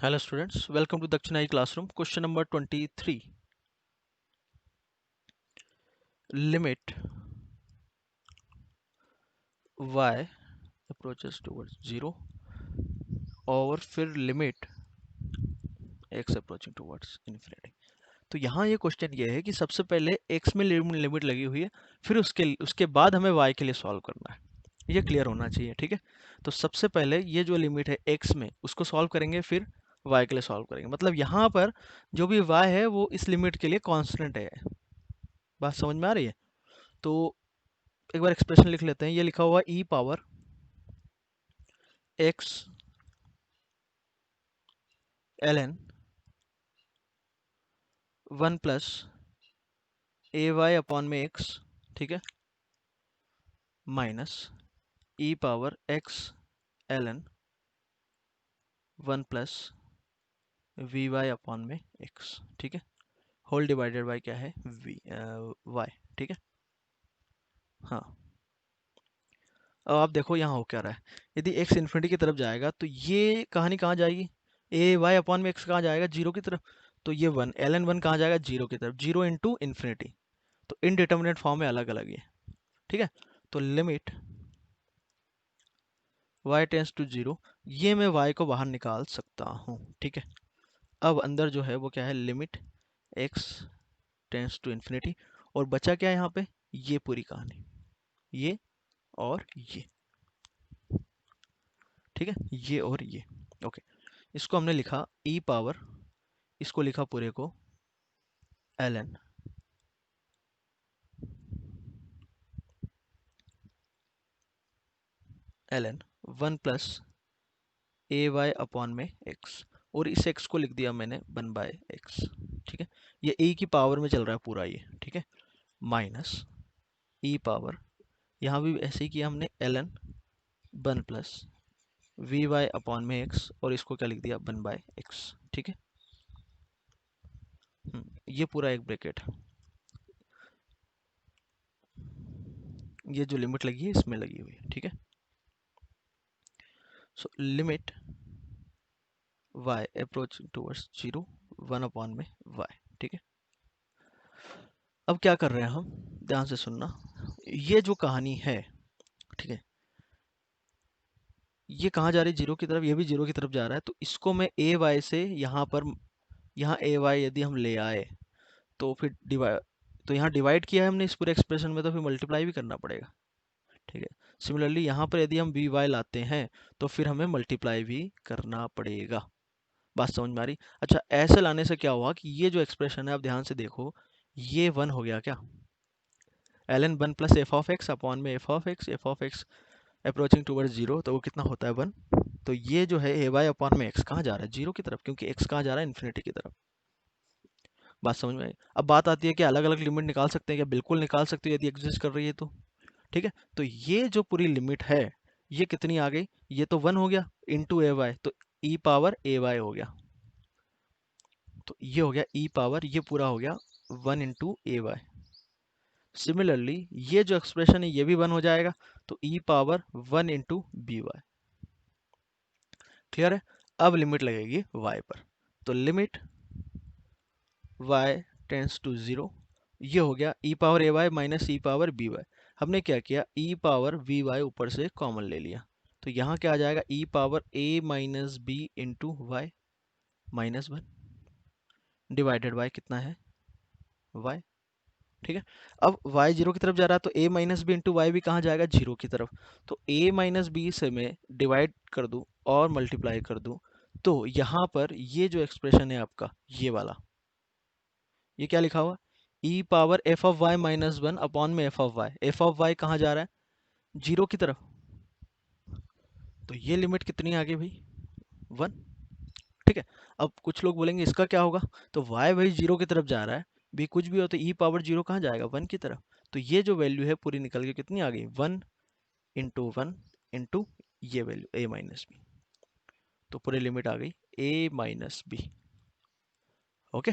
Hello students, welcome to Dakshinai classroom. Question number 23. Limit y approaches towards 0 और फिर limit x approaching towards infinity. तो यहाँ ये question ये है कि सबसे पहले x में लिमिट लगी हुई है, फिर उसके बाद हमें y के लिए सॉल्व करना है. ये क्लियर होना चाहिए, ठीक है. तो सबसे पहले ये जो लिमिट है x में उसको सॉल्व करेंगे, फिर y के लिए सॉल्व करेंगे. मतलब यहाँ पर जो भी y है वो इस लिमिट के लिए कांस्टेंट है. बात समझ में आ रही है? तो एक बार एक्सप्रेशन लिख लेते हैं. ये लिखा हुआ e power x ln 1 plus A Y upon में x, ठीक है, minus e power x ln 1 plus we Y upon में x, ठीक है, होल डिवाइडेड बाय क्या है y, ठीक है. हाँ, अब आप देखो यहाँ हो क्या रहा है. यदि x इन्फिनिटी की तरफ जाएगा तो ये कहानी कहाँ जाएगी, ए वाई अपॉन में x कहाँ जाएगा, जीरो की तरफ. तो ये 1 ln 1 कहाँ जाएगा, जीरो की तरफ, जीरो इंटू इन्फिनिटी. तो इनडिटर्मिनेट फॉर्म में अलग अलग है, ठीक है. तो limit y tends to zero, ये मैं y को बाहर निकाल सकता हूँ, ठीक है. अब अंदर जो है वो क्या है, limit x tends to infinity, और बचा क्या है यहाँ पे, ये पूरी कहानी, ये और ये, ठीक है, ये और ये. ओके, इसको हमने लिखा e पावर, इसको लिखा पूरे को ln 1 plus A Y upon में x, और इस x को लिख दिया मैंने 1 बाय x, ठीक है. ये e की पावर में चल रहा है पूरा ये, ठीक है, माइनस e पावर, यहाँ भी ऐसे ही किया हमने, ln 1 plus we Y upon में x, और इसको क्या लिख दिया 1 बाय x, ठीक है. ये पूरा एक ब्रैकेट, ये जो लिमिट लगी है इसमें लगी हुई है, ठीक है. So limit y approach towards 0 1 upon में y, ठीक है. अब क्या कर रहे हैं हम, ध्यान से सुनना. ये जो कहानी है, ठीक है, ये कहाँ जा रही है, जीरो की तरफ, ये भी जीरो की तरफ जा रहा है. तो इसको मैं ए वाई से यहाँ पर, यहाँ ए वाई यदि हम ले आए तो फिर डिवाइड, तो यहाँ डिवाइड किया है हमने इस पूरे एक्सप्रेशन में, तो फिर मल्टीप्लाई भी करना पड़ेगा, ठीक है. सिमिलरली यहाँ पर यदि हम वी वाई लाते हैं तो फिर हमें मल्टीप्लाई भी करना पड़ेगा. बात समझ में आ रही? अच्छा, ऐसे लाने से क्या हुआ कि ये जो एक्सप्रेशन है, आप ध्यान से देखो, ये वन हो गया क्या, ln 1 plus F of X upon में F of X approaching towards zero, तो वो कितना होता है 1. तो ये जो है ए वाई अपॉन में एक्स कहाँ जा रहा है, जीरो की तरफ, क्योंकि एक्स कहाँ जा रहा है, इन्फिनिटी की तरफ. बात समझ में आई? अब बात आती है कि अलग अलग लिमिट निकाल सकते हैं क्या, बिल्कुल निकाल सकते हो यदि एग्जिस्ट कर रही है तो, ठीक है. तो ये जो पूरी लिमिट है, ये कितनी आ गई, ये तो 1 हो गया इंटू ए वाई, तो ई पावर ए वाई हो गया. तो ये हो गया ई पावर, ये पूरा हो गया 1 इंटू ए वाई. सिमिलरली ये जो एक्सप्रेशन है ये भी 1 हो जाएगा, तो E power 1 into B Y. Clear है? अब लिमिट लगेगी y पर, तो लिमिट y टेंस टू 0, ये हो गया e पावर ए वाई माइनस ई पावर बी वाई. हमने क्या किया, e पावर वी वाई ऊपर से कॉमन ले लिया, तो यहाँ क्या आ जाएगा, e power a minus b into y minus 1 divided by कितना है, y, ठीक है. अब y जीरो की तरफ जा रहा है, तो a minus b into y भी कहाँ जाएगा, जीरो की तरफ. तो a माइनस बी से मैं डिवाइड कर दूं और मल्टीप्लाई कर दूं, तो यहाँ पर ये जो एक्सप्रेशन है आपका, ये वाला, ये क्या लिखा हुआ, e power F of Y minus 1 upon में F of Y. F of Y कहाँ जा रहा है, जीरो की तरफ. तो ये लिमिट कितनी आ गई भाई, 1, ठीक है. अब कुछ लोग बोलेंगे इसका क्या होगा, तो y भाई जीरो की तरफ जा रहा है, भी कुछ भी हो तो e पावर जीरो कहाँ जाएगा, 1 की तरफ. तो ये जो वैल्यू है पूरी निकल के कितनी आ गई, 1 इंटू 1 इंटू ये वैल्यू a माइनस बी. तो पूरी लिमिट आ गई a माइनस बी. ओके.